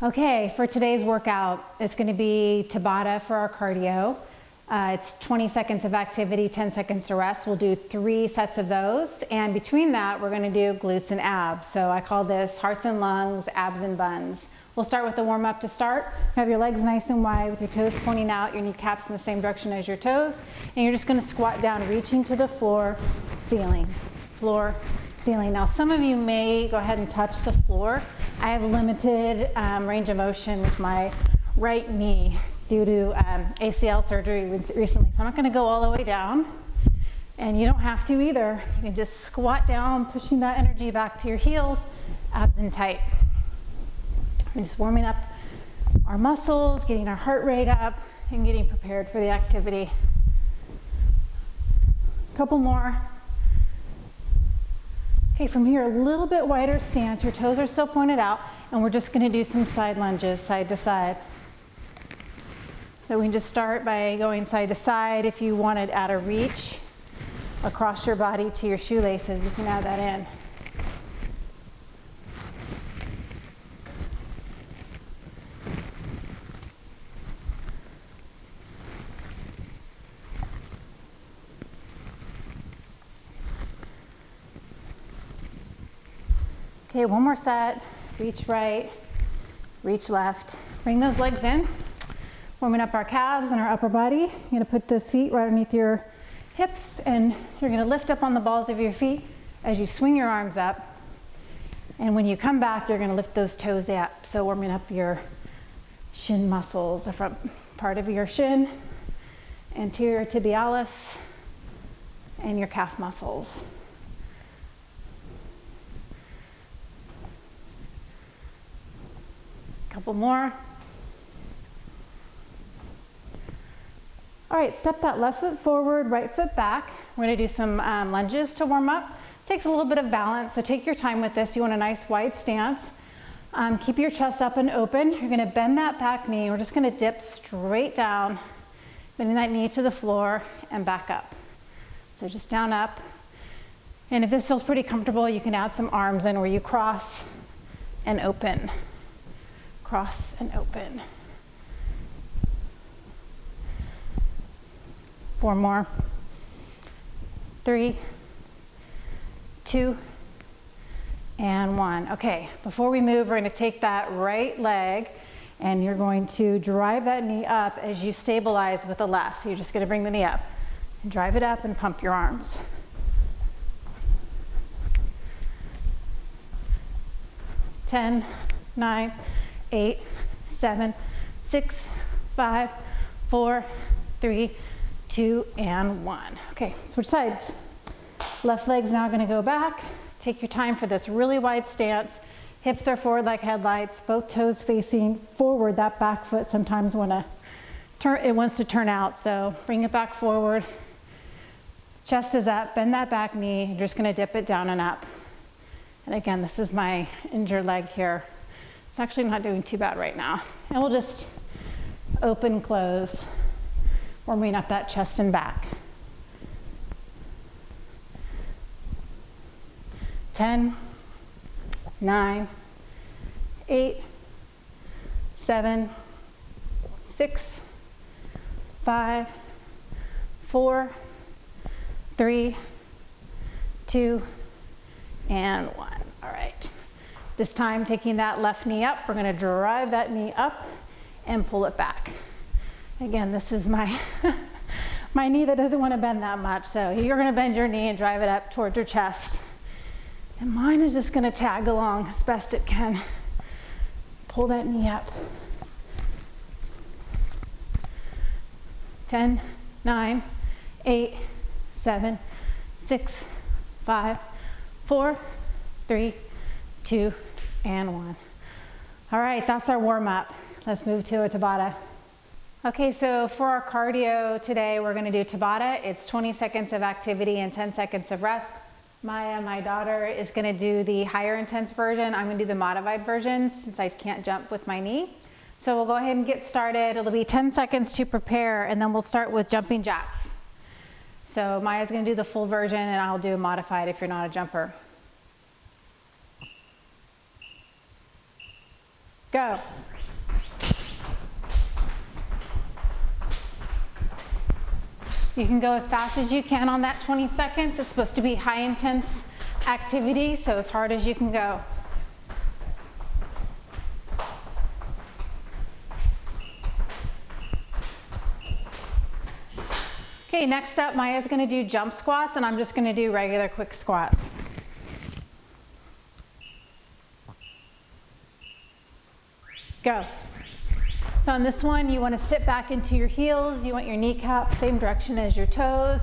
Okay, for today's workout, it's going to be tabata for our cardio. It's 20 seconds of activity, 10 seconds to rest. We'll do 3 sets of those, and between that, we're going to do glutes and abs. So I call this hearts and lungs, abs and buns. We'll start with the warm-up to start. Have your legs nice and wide with your toes pointing out, your kneecaps in the same direction as your toes, and you're just going to squat down, reaching to the floor, ceiling, floor, ceiling. Now, some of you may go ahead and touch the floor. I have limited range of motion with my right knee due to ACL surgery recently, so I'm not going to go all the way down, and you don't have to either. You can just squat down, pushing that energy back to your heels, abs in tight. We're just warming up our muscles, getting our heart rate up, and getting prepared for the activity. A couple more. Okay, from here, a little bit wider stance. Your toes are still pointed out, and we're just going to do some side lunges, side to side. So we can just start by going side to side. If you want to add a reach across your body to your shoelaces, you can add that in. Okay, one more set. Reach right, reach left. Bring those legs in. Warming up our calves and our upper body. You're going to put those feet right underneath your hips, and you're going to lift up on the balls of your feet as you swing your arms up. And when you come back, you're going to lift those toes up. So warming up your shin muscles, the front part of your shin, anterior tibialis, and your calf muscles. Couple more. All right, step that left foot forward, right foot back. We're going to do some lunges to warm up. It takes a little bit of balance, so take your time with this. You want a nice wide stance. Keep your chest up and open. You're going to bend that back knee. We're just going to dip straight down, bending that knee to the floor and back up. So just down, up. And if this feels pretty comfortable, you can add some arms in where you cross and open. Cross and open. 4 more. 3, 2, and 1. Okay, before we move, we're going to take that right leg and you're going to drive that knee up as you stabilize with the left. So you're just going to bring the knee up and drive it up and pump your arms. 10, 9, 8, 7, 6, 5, 4, 3, 2, and 1. Okay, switch sides. Left leg's now going to go back. Take your time for this really wide stance. Hips are forward like headlights, both toes facing forward. That back foot sometimes wants to turn out, so bring it back forward. Chest is up, bend that back knee. You're just going to dip it down and up. And again, this is my injured leg here. It's actually not doing too bad right now. And we'll just open, close, warming up that chest and back. 10, 9, 8, 7, 6, 5, 4, 3, 2, and 1. All right. This time, taking that left knee up, we're going to drive that knee up and pull it back. Again, this is my my knee that doesn't want to bend that much, so you're going to bend your knee and drive it up towards your chest. And mine is just going to tag along as best it can. Pull that knee up. 10, 9, 8, 7, 6, 5, 4, 3, 2, and 1. All right, that's our warm-up. Let's move to a tabata. Okay, so for our cardio today, we're going to do tabata. It's 20 seconds of activity and 10 seconds of rest. Maya, my daughter, is going to do the higher intense version. I'm going to do the modified version since I can't jump with my knee. So we'll go ahead and get started. It'll be 10 seconds to prepare, and then we'll start with jumping jacks. So Maya's going to do the full version, and I'll do a modified if you're not a jumper. Go. You can go as fast as you can on that 20 seconds. It's supposed to be high intense activity, so as hard as you can go. Okay, next up, Maya's gonna do jump squats, and I'm just gonna do regular quick squats. Go. So on this one, you wanna sit back into your heels. You want your kneecap same direction as your toes.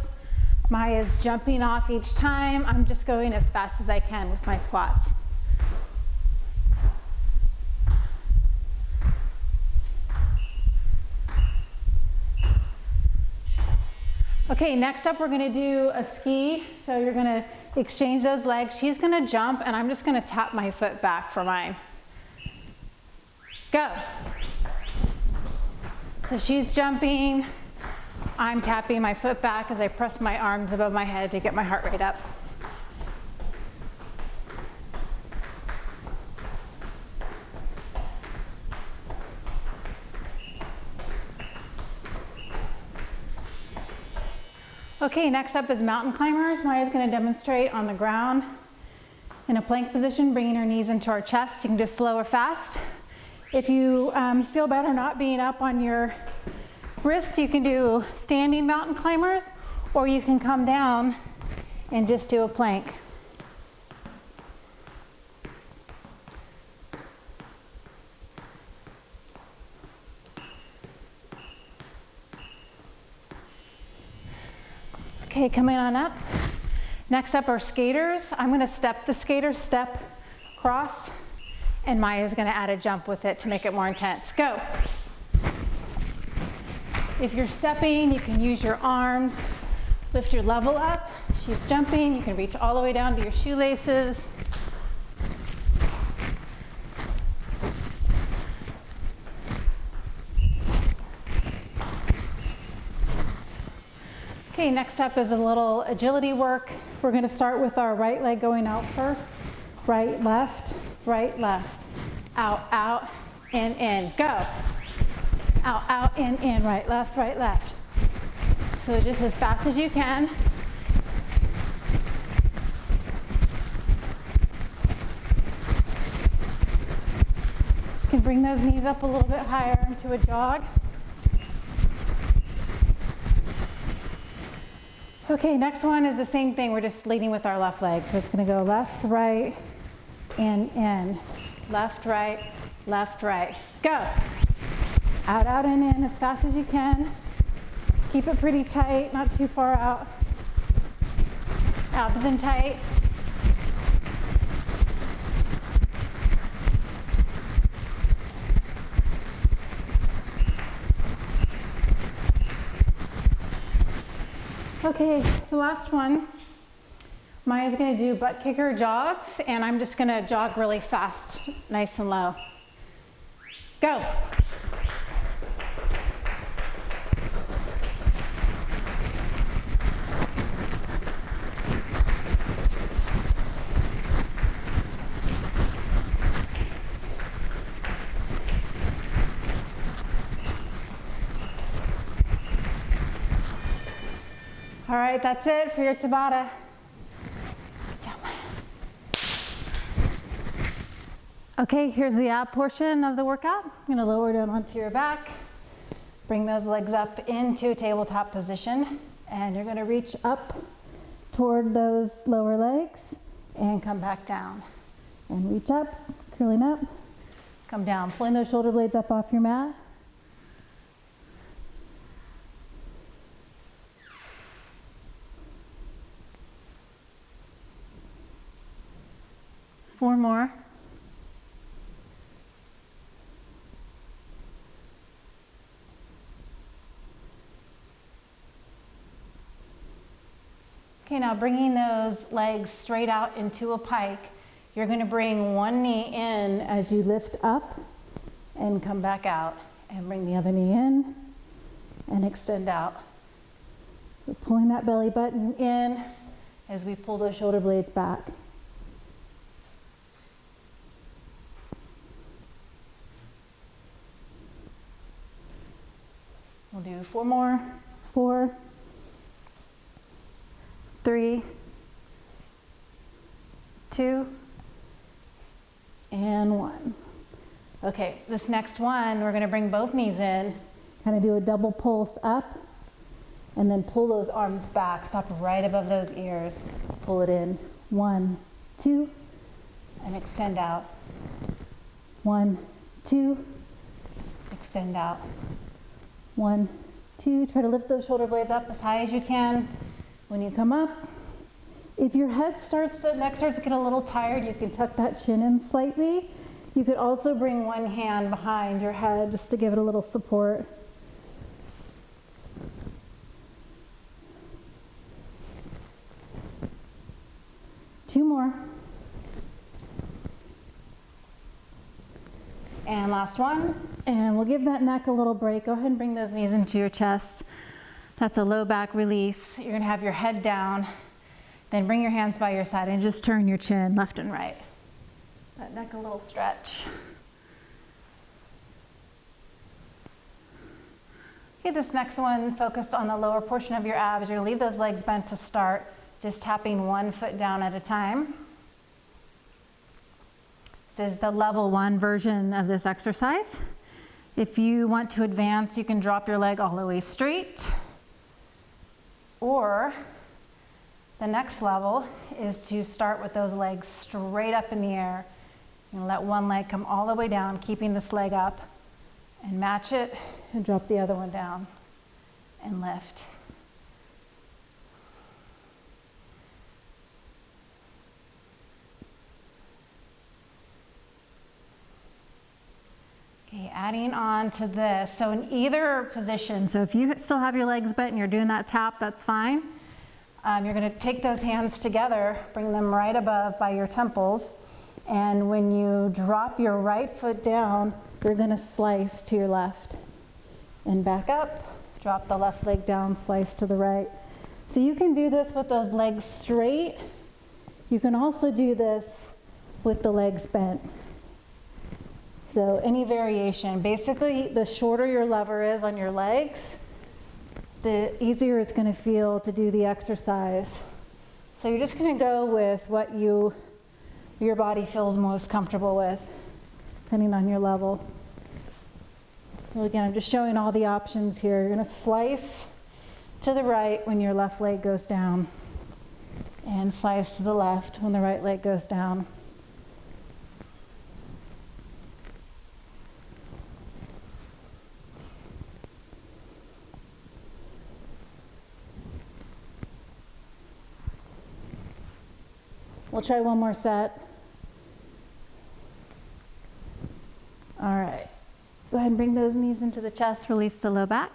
Maya's jumping off each time. I'm just going as fast as I can with my squats. Okay, next up we're gonna do a ski. So you're gonna exchange those legs. She's gonna jump and I'm just gonna tap my foot back for mine. Go. So she's jumping. I'm tapping my foot back as I press my arms above my head to get my heart rate up. Okay, next up is mountain climbers. Maya's gonna demonstrate on the ground in a plank position, bringing her knees into our chest. You can do slow or fast. If you feel better not being up on your wrists, you can do standing mountain climbers, or you can come down and just do a plank. Okay, coming on up. Next up are skaters. I'm gonna step the skater, step, cross, and Maya's gonna add a jump with it to make it more intense. Go. If you're stepping, you can use your arms, lift your level up. She's jumping, you can reach all the way down to your shoelaces. Okay, next up is a little agility work. We're gonna start with our right leg going out first. Right, left, out, in, go. Out, in, right, left. So just as fast as you can. You can bring those knees up a little bit higher into a jog. Okay, next one is the same thing. We're just leading with our left leg. So it's gonna go left, right, and in. Left, right. Go. Out, in, as fast as you can. Keep it pretty tight, not too far out. Abs in tight. Okay, the last one. Maya's gonna do butt kicker jogs, and I'm just gonna jog really fast, nice and low. Go. All right, that's it for your tabata. Good job. Okay, here's the ab portion of the workout. I'm gonna lower down onto your back, bring those legs up into a tabletop position, and you're gonna reach up toward those lower legs and come back down. And reach up, curling up, come down, pulling those shoulder blades up off your mat. Four more. Okay, now bringing those legs straight out into a pike, you're going to bring one knee in as you lift up and come back out, and bring the other knee in and extend out. So pulling that belly button in as we pull those shoulder blades back. We'll do 4 more. 4, 3, 2, and 1. Okay, this next one, we're gonna bring both knees in, kind of do a double pulse up, and then pull those arms back. Stop right above those ears. Pull it in. 1, 2, and extend out. 1, 2, extend out. 1, 2, try to lift those shoulder blades up as high as you can. When you come up, if your neck starts to get a little tired, you can tuck that chin in slightly. You could also bring one hand behind your head just to give it a little support. Two more. And last one. And we'll give that neck a little break. Go ahead and bring those knees into your chest. That's a low back release. You're gonna have your head down. Then bring your hands by your side and just turn your chin left and right. That neck a little stretch. Okay, this next one focused on the lower portion of your abs. You're gonna leave those legs bent to start, just tapping one foot down at a time. This is the level 1 version of this exercise. If you want to advance, you can drop your leg all the way straight, or the next level is to start with those legs straight up in the air. You're gonna let one leg come all the way down, keeping this leg up, and match it, and drop the other one down, and lift. Okay, adding on to this, so in either position, so if you still have your legs bent and you're doing that tap, that's fine. You're gonna take those hands together, bring them right above by your temples, and when you drop your right foot down, you're gonna slice to your left. And back up, drop the left leg down, slice to the right. So you can do this with those legs straight. You can also do this with the legs bent. So any variation. Basically, the shorter your lever is on your legs, the easier it's going to feel to do the exercise. So you're just going to go with what your body feels most comfortable with, depending on your level. So again, I'm just showing all the options here. You're going to slice to the right when your left leg goes down, and slice to the left when the right leg goes down. We'll try one more set. All right. Go ahead and bring those knees into the chest, release the low back.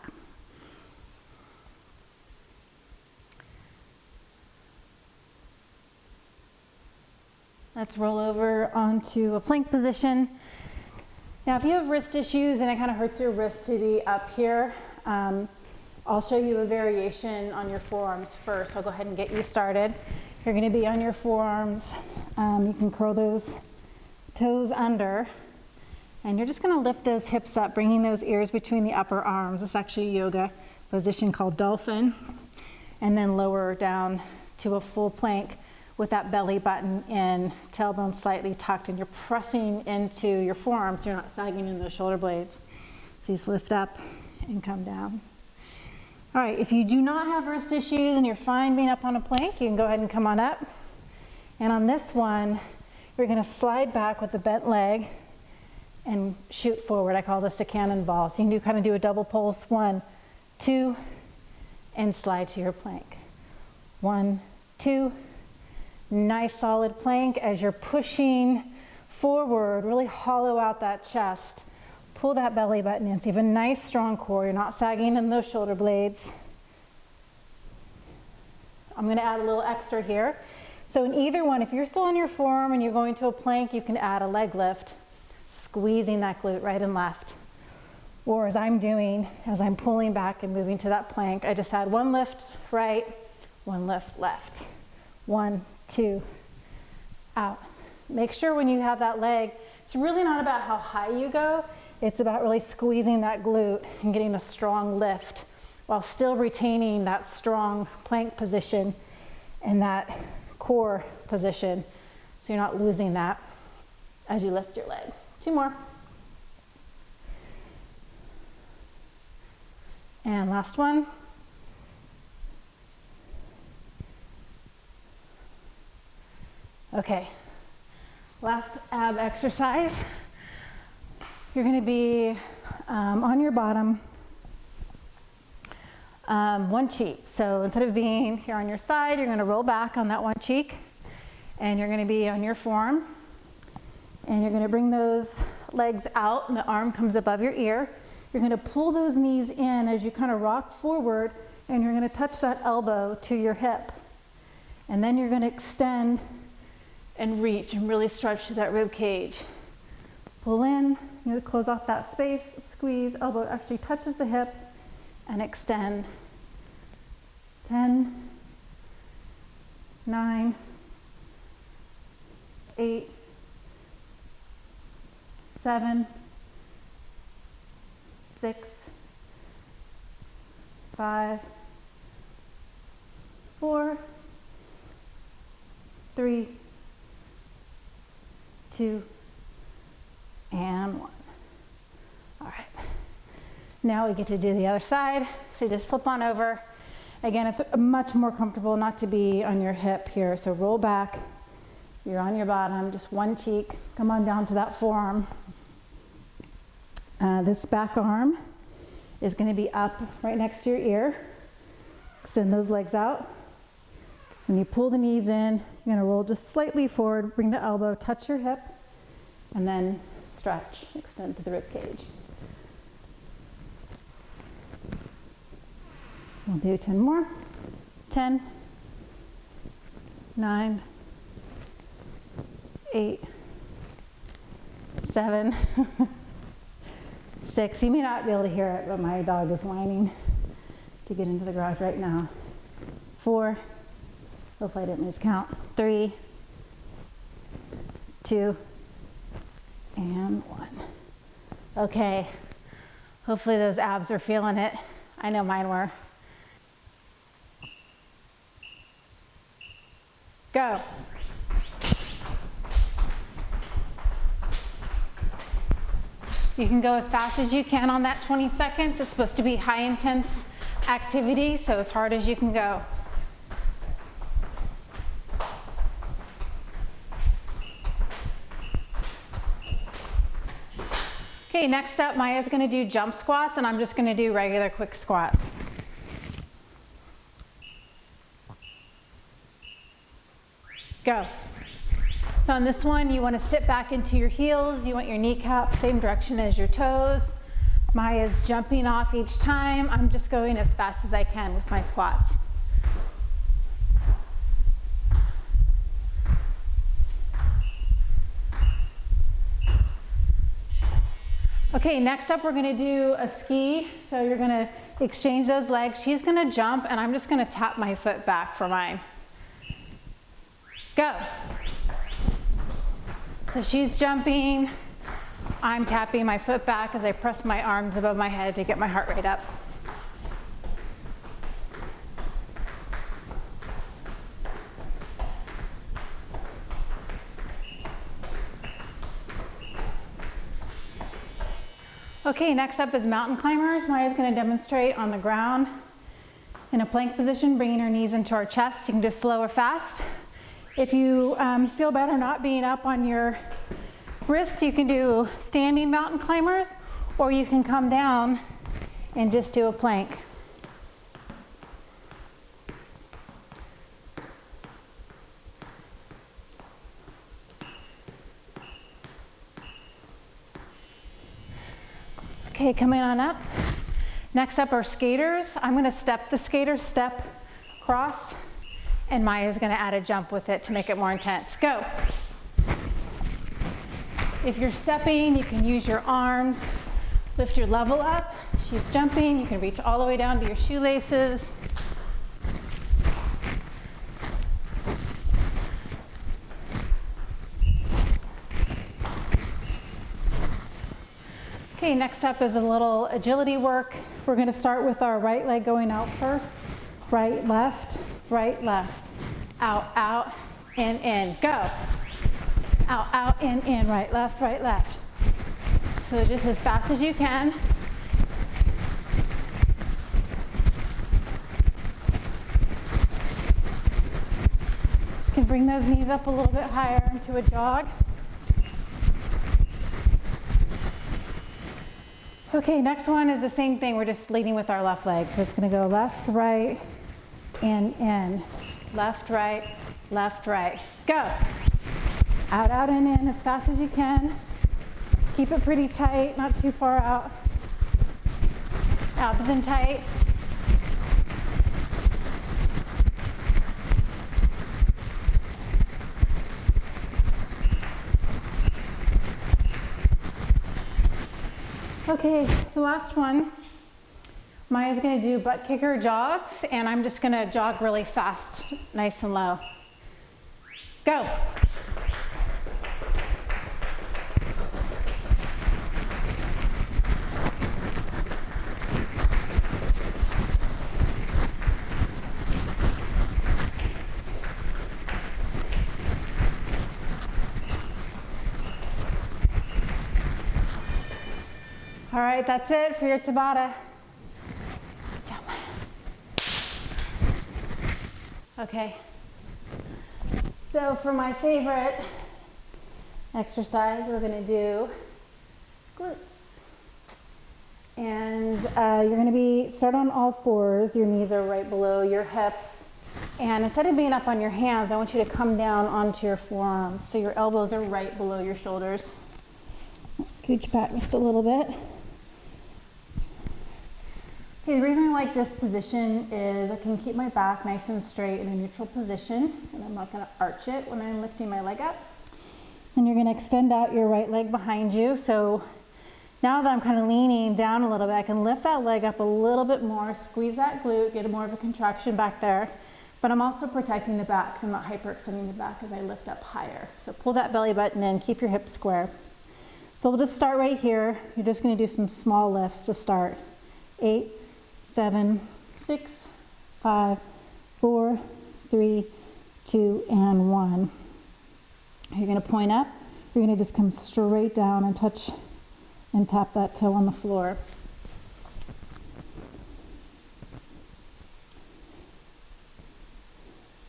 Let's roll over onto a plank position. Now, if you have wrist issues and it kind of hurts your wrist to be up here, I'll show you a variation on your forearms first. I'll go ahead and get you started. You're going to be on your forearms. You can curl those toes under, and you're just going to lift those hips up, bringing those ears between the upper arms. It's actually a yoga position called dolphin, and then lower down to a full plank with that belly button in, tailbone slightly tucked, and you're pressing into your forearms so you're not sagging in those shoulder blades. So you just lift up and come down. All right, if you do not have wrist issues and you're fine being up on a plank, you can go ahead and come on up. And on this one, you're gonna slide back with the bent leg and shoot forward. I call this a cannonball. So you can kind of do a double pulse, 1, 2, and slide to your plank. 1, 2, nice solid plank. As you're pushing forward, really hollow out that chest. Pull that belly button in so you have a nice strong core. You're not sagging in those shoulder blades. I'm gonna add a little extra here. So in either one, if you're still on your forearm and you're going to a plank, you can add a leg lift, squeezing that glute right and left. Or as I'm doing, as I'm pulling back and moving to that plank, I just add one lift right, one lift left. 1, 2, out. Make sure when you have that leg, it's really not about how high you go, It's about really squeezing that glute and getting a strong lift while still retaining that strong plank position and that core position, so you're not losing that as you lift your leg. 2 more. And last one. Okay, last ab exercise. You're gonna be on your bottom, one cheek. So instead of being here on your side, you're gonna roll back on that one cheek, and you're gonna be on your forearm, and you're gonna bring those legs out, and the arm comes above your ear. You're gonna pull those knees in as you kind of rock forward, and you're gonna touch that elbow to your hip. And then you're gonna extend and reach and really stretch to that rib cage. Pull in, you know, close off that space, squeeze, elbow actually touches the hip, and extend. 10, 9, 8, 7, 6, 5, 4, 3, 2, and 1. All right. Now we get to do the other side. So just flip on over. Again, it's much more comfortable not to be on your hip here. So roll back. You're on your bottom, just one cheek. Come on down to that forearm. This back arm is going to be up right next to your ear. Extend those legs out. When you pull the knees in, you're going to roll just slightly forward, bring the elbow, touch your hip, and then stretch, extend to the rib cage. We'll do 10 more. 10, 9, 8, 7, 6. You may not be able to hear it, but my dog is whining to get into the garage right now. 4, hopefully I didn't lose count. 3, 2, and 1. Okay, hopefully those abs are feeling it. I know mine were. Go. You can go as fast as you can on that 20 seconds. It's supposed to be high intense activity, so as hard as you can go. Okay, next up, Maya's gonna do jump squats, and I'm just gonna do regular quick squats. Go. So on this one, you want to sit back into your heels. You want your kneecap same direction as your toes. Maya's jumping off each time. I'm just going as fast as I can with my squats. Okay, next up we're going to do a ski. So you're going to exchange those legs. She's going to jump, and I'm just going to tap my foot back for mine. Go. So she's jumping, I'm tapping my foot back as I press my arms above my head to get my heart rate up. Okay, next up is mountain climbers. Maya's going to demonstrate on the ground in a plank position, bringing her knees into our chest. You can do slow or fast. If you feel better not being up on your wrists, you can do standing mountain climbers, or you can come down and just do a plank. Okay, coming on up. Next up are skaters. I'm going to step the skater, step, cross. And Maya's going to add a jump with it to make it more intense. Go. If you're stepping, you can use your arms, lift your level up. She's jumping, you can reach all the way down to your shoelaces. Okay, Okay, next up is a little agility work. We're gonna start with our right leg going out first. Right, left, out, in, go. Out, in, right, left. So just as fast as you can. You can bring those knees up a little bit higher into a jog. Okay, next one is the same thing. We're just leading with our left leg. So it's gonna go left, right, in, left, right, go. Out, in, as fast as you can. Keep it pretty tight, not too far out. Abs in tight. Okay, the last one. Maya's gonna do butt kicker jogs, and I'm just gonna jog really fast, nice and low. Go. All right, that's it for your tabata. Good job. Okay. So for my favorite exercise, we're gonna do glutes. And you're gonna start on all fours. Your knees are right below your hips. And instead of being up on your hands, I want you to come down onto your forearms. So your elbows are right below your shoulders. Let's scooch back just a little bit. Okay, the reason I like this position is I can keep my back nice and straight in a neutral position, and I'm not gonna arch it when I'm lifting my leg up. And you're gonna extend out your right leg behind you. So now that I'm kind of leaning down a little bit, I can lift that leg up a little bit more, squeeze that glute, get more of a contraction back there. But I'm also protecting the back, because I'm not hyperextending the back as I lift up higher. So pull that belly button in, keep your hips square. So we'll just start right here. You're just gonna do some small lifts to start. 8, 7, 6, 5, 4, 3, 2, and 1. You're gonna point up. You're gonna just come straight down and touch and tap that toe on the floor.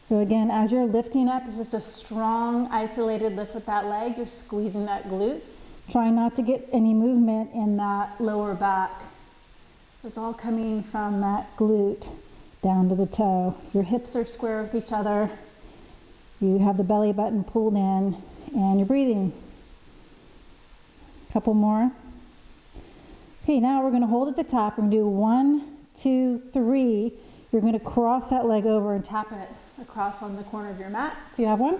So again, as you're lifting up, it's just a strong, isolated lift with that leg. You're squeezing that glute. Try not to get any movement in that lower back. It's all coming from that glute down to the toe. Your hips are square with each other. You have the belly button pulled in, and you're breathing. Couple more. Okay, now we're gonna hold at the top. We're gonna do 1, 2, 3. You're gonna cross that leg over and tap it across on the corner of your mat, if you have one.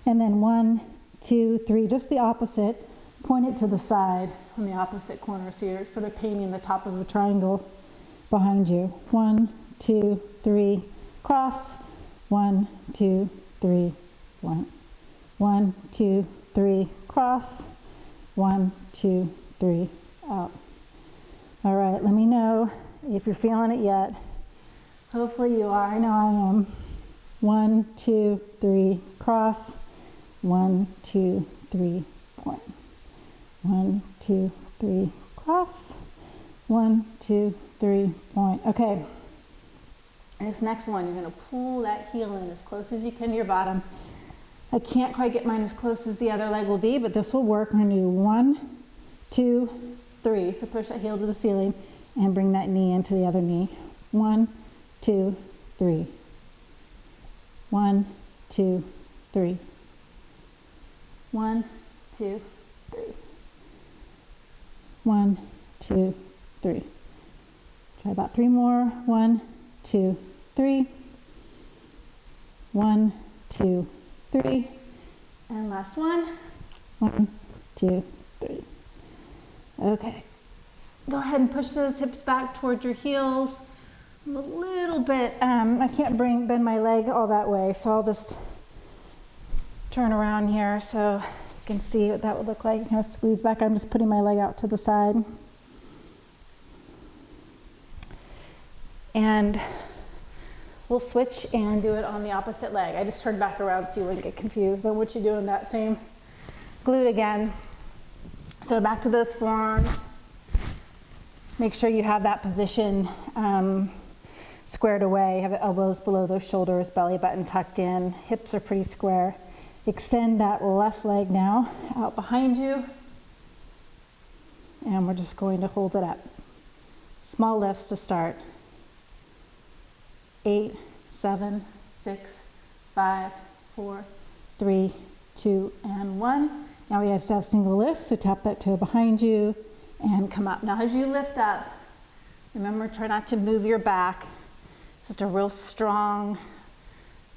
And then 1, 2, 3, just the opposite. Point it to the side on the opposite corner, so you're sort of painting the top of a triangle behind you. 1, 2, 3, cross. 1, 2, 3, 1. 1, 2, 3, cross. 1, 2, 3, out. All right, let me know if you're feeling it yet. Hopefully you are. I know I am. 1, 2, 3, cross. 1, 2, 3, point. 1, 2, 3, cross. 1, 2, 3, point. Okay. This next one, you're gonna pull that heel in as close as you can to your bottom. I can't quite get mine as close as the other leg will be, but this will work. I'm gonna do 1, 2, 3. So push that heel to the ceiling and bring that knee into the other knee. 1, 2, 3. 1, 2, 3. 1, 2, 3. 1, 2, 3. Try about 3 more. 1, 2, 3. 1, 2, 3. And last one. 1, 2, 3. Okay. Go ahead and push those hips back towards your heels. A little bit. I can't bend my leg all that way, so I'll just turn around here so you can see what that would look like. Kind of squeeze back. I'm just putting my leg out to the side. And we'll switch and do it on the opposite leg. I just turned back around so you wouldn't get confused on what you do in that same glute again. So back to those forearms. Make sure you have that position squared away. Have the elbows below those shoulders, belly button tucked in, hips are pretty square. Extend that left leg now out behind you. And we're just going to hold it up. Small lifts to start. 8, 7, 6, 5, 4, 3, 2, and 1. Now we have to have single lifts, so tap that toe behind you and come up. Now as you lift up, remember, try not to move your back. It's just a real strong,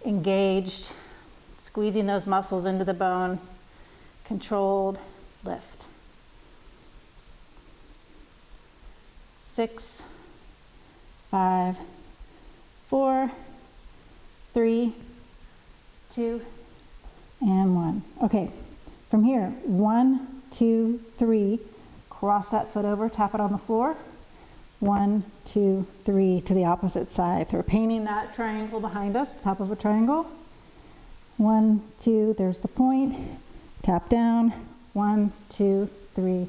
engaged, squeezing those muscles into the bone, controlled lift. 6, 5, 4, 3, 2, and 1. Okay, from here, 1, 2, 3, cross that foot over, tap it on the floor. 1, 2, 3 to the opposite side. So we're painting that triangle behind us, the top of a triangle. 1, 2, there's the point. Tap down. 1, 2, 3,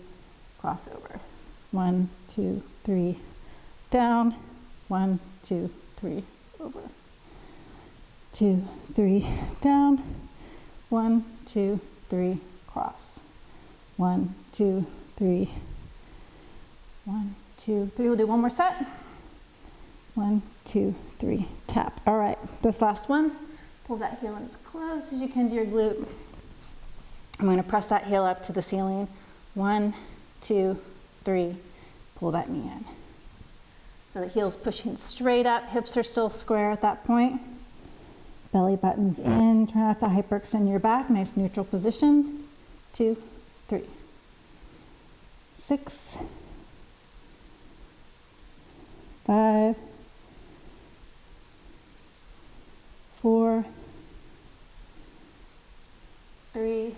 cross over. 1, 2, 3, down. 1, 2, 3, over. 2, 3, down. 1, 2, 3, cross. 1, 2, 3. 1, 2, 3. We'll do one more set. 1, 2, 3. Tap. All right, this last one. Pull that heel in as close as you can to your glute. I'm going to press that heel up to the ceiling. 1, 2, 3. Pull that knee in. So the heel's pushing straight up. Hips are still square at that point. Belly button's in. Try not to hyperextend your back. Nice neutral position. 2, 3. 6, 5, 4, 3,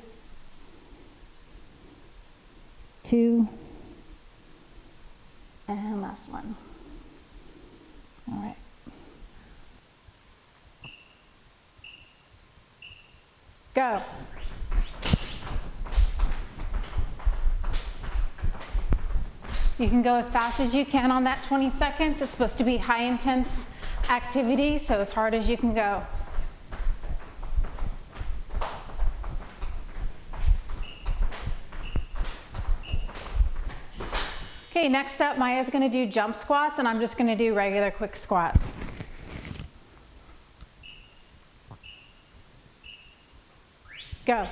2, and last one. All right. Go. You can go as fast as you can on that 20 seconds. It's supposed to be high intense activity, so as hard as you can go. Okay, next up, Maya's gonna do jump squats, and I'm just gonna do regular quick squats. Go.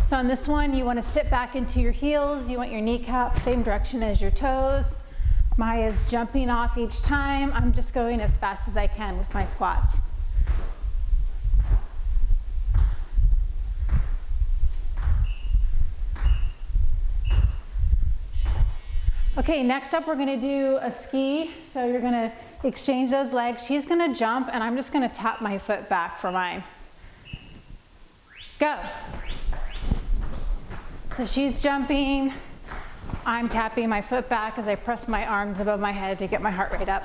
So on this one, you want to sit back into your heels. You want your kneecap same direction as your toes. Maya's jumping off each time. I'm just going as fast as I can with my squats. Okay, next up we're going to do a ski. So you're going to exchange those legs. She's going to jump, and I'm just going to tap my foot back for mine. Go. So she's jumping, I'm tapping my foot back as I press my arms above my head to get my heart rate up.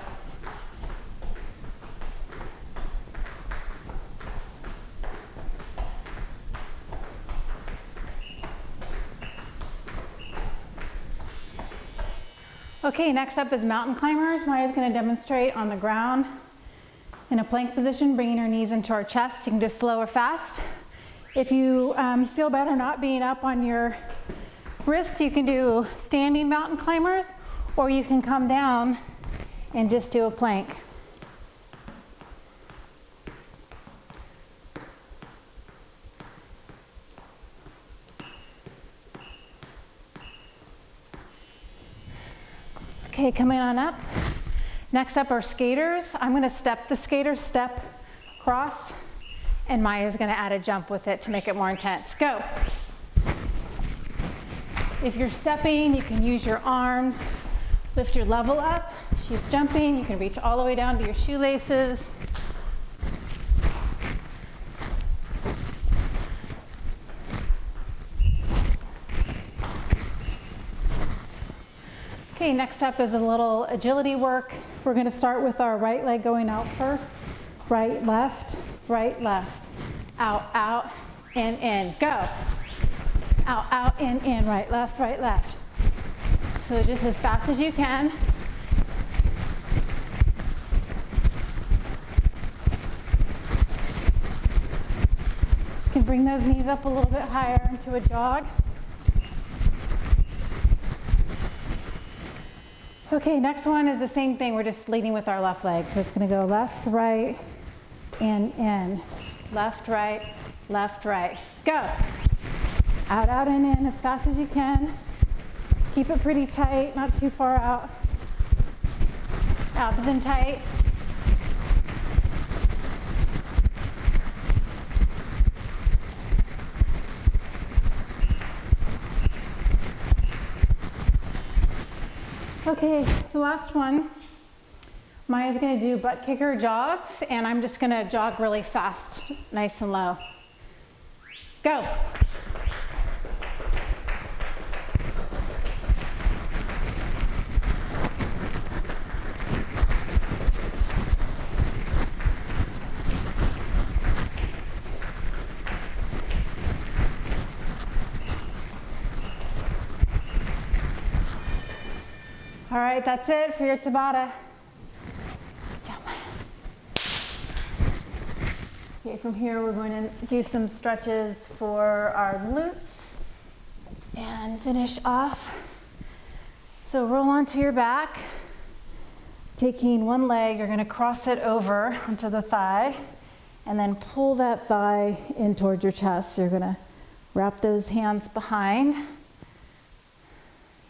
Okay, next up is mountain climbers. Maya's going to demonstrate on the ground in a plank position, bringing her knees into our chest. You can do slow or fast. If you feel better not being up on your wrists, you can do standing mountain climbers, or you can come down and just do a plank. Okay, coming on up. Next up are skaters. I'm going to step the skater, step, cross, and Maya's going to add a jump with it to make it more intense. Go. If you're stepping, you can use your arms, lift your level up. She's jumping, you can reach all the way down to your shoelaces. next up is a little agility work. We're going to start with our right leg going out first. Right, left, out, in, go. Out, in, right, left, right, left. So just as fast as you can. You can bring those knees up a little bit higher into a jog. Okay, next one is the same thing. We're just leading with our left leg. So it's going to go left, right, and in. Left, right, go. Out, and in as fast as you can. Keep it pretty tight, not too far out. Abs in tight. Okay, the last one. Maya's gonna do butt kicker jogs, and I'm just gonna jog really fast, nice and low. Go. All right, that's it for your tabata. Okay, from here we're going to do some stretches for our glutes and finish off. So roll onto your back. Taking one leg, you're going to cross it over onto the thigh and then pull that thigh in towards your chest. You're going to wrap those hands behind.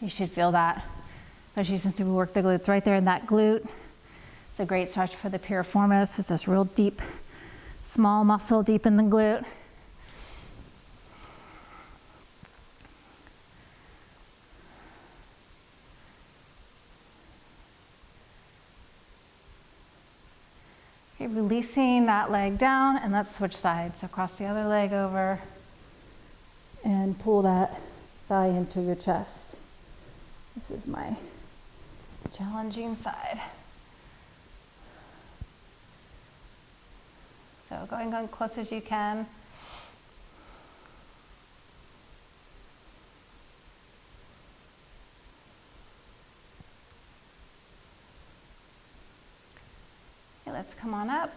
You should feel that, especially since we work the glutes right there in that glute. It's a great stretch for the piriformis. It's this real deep, small muscle deep in the glute. Okay, releasing that leg down, and let's switch sides. So cross the other leg over and pull that thigh into your chest. This is my challenging side. So going close as you can. Okay, let's come on up.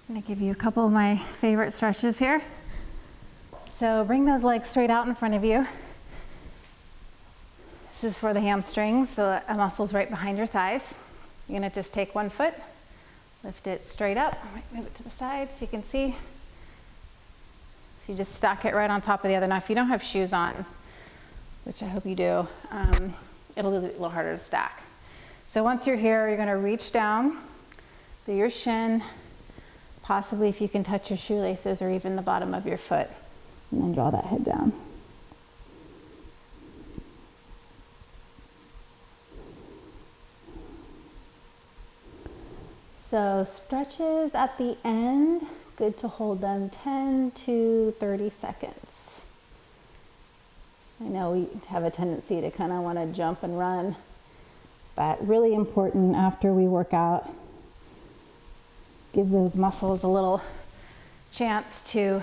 I'm going to give you a couple of my favorite stretches here. So bring those legs straight out in front of you. This is for the hamstrings, so the muscles right behind your thighs. You're going to just take one foot, lift it straight up, move it to the side so you can see. So you just stack it right on top of the other. Now if you don't have shoes on, which I hope you do, it'll be a little harder to stack. So once you're here, you're going to reach down through your shin, possibly if you can touch your shoelaces or even the bottom of your foot, and then draw that head down. So stretches at the end, good to hold them 10 to 30 seconds. I know we have a tendency to kind of want to jump and run, but really important after we work out, give those muscles a little chance to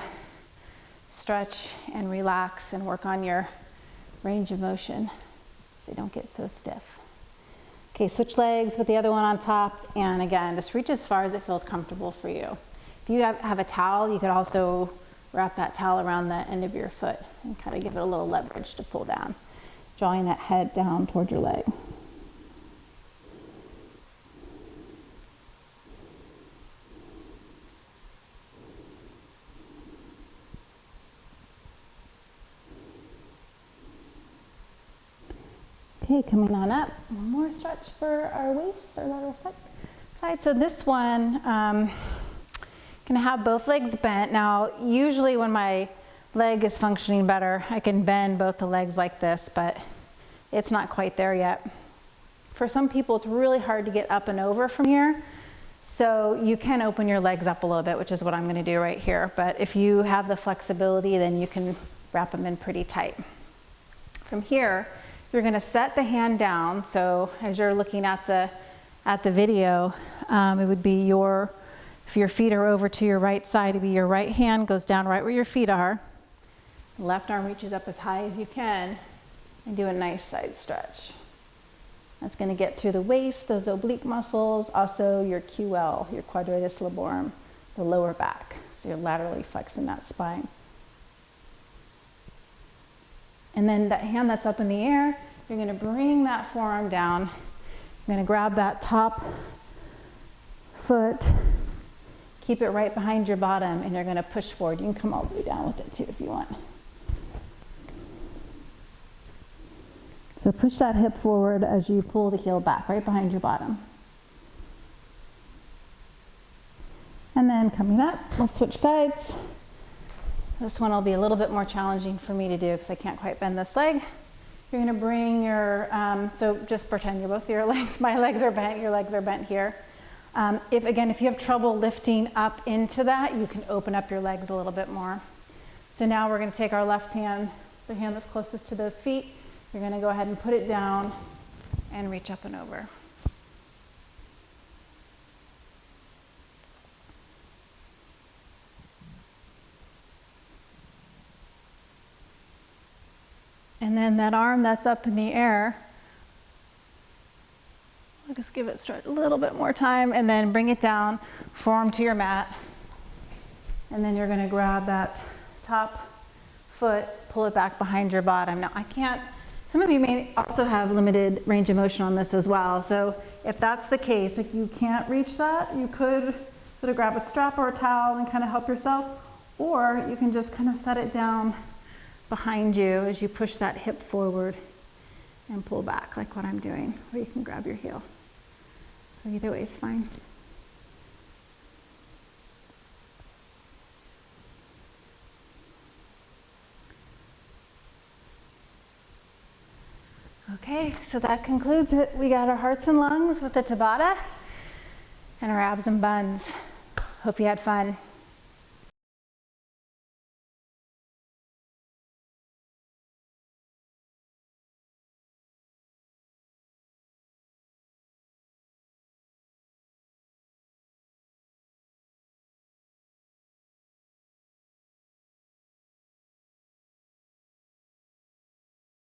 stretch and relax and work on your range of motion so they don't get so stiff. Okay, switch legs with the other one on top, and again, just reach as far as it feels comfortable for you. If you have a towel, you could also wrap that towel around the end of your foot and kind of give it a little leverage to pull down, drawing that head down towards your leg. Okay, coming on up, one more stretch for our waist, our lateral side. So this one, gonna have both legs bent. Now, usually when my leg is functioning better, I can bend both the legs like this, but it's not quite there yet. For some people, it's really hard to get up and over from here. So you can open your legs up a little bit, which is what I'm gonna do right here. But if you have the flexibility, then you can wrap them in pretty tight. From here, you're gonna set the hand down. So as you're looking at the video, it would be if your feet are over to your right side, it'd be your right hand goes down right where your feet are. The left arm reaches up as high as you can and do a nice side stretch. That's gonna get through the waist, those oblique muscles, also your QL, your quadratus lumborum, the lower back. So you're laterally flexing that spine. And then that hand that's up in the air, you're gonna bring that forearm down. You're gonna grab that top foot, keep it right behind your bottom, and you're gonna push forward. You can come all the way down with it too if you want. So push that hip forward as you pull the heel back, right behind your bottom. And then coming up, we'll switch sides. This one will be a little bit more challenging for me to do because I can't quite bend this leg. You're gonna bring your, so just pretend you're both your legs, my legs are bent, your legs are bent here. If you have trouble lifting up into that, you can open up your legs a little bit more. So now we're gonna take our left hand, the hand that's closest to those feet, you're gonna go ahead and put it down and reach up and over. And then that arm that's up in the air, I'll just give it a little bit more time and then bring it down, forearm to your mat. And then you're gonna grab that top foot, pull it back behind your bottom. Now some of you may also have limited range of motion on this as well. So if that's the case, if you can't reach that, you could sort of grab a strap or a towel and kind of help yourself, or you can just kind of set it down behind you as you push that hip forward and pull back like what I'm doing, or you can grab your heel. So either way is fine. Okay, so that concludes it. We got our hearts and lungs with the tabata and our abs and buns. Hope you had fun.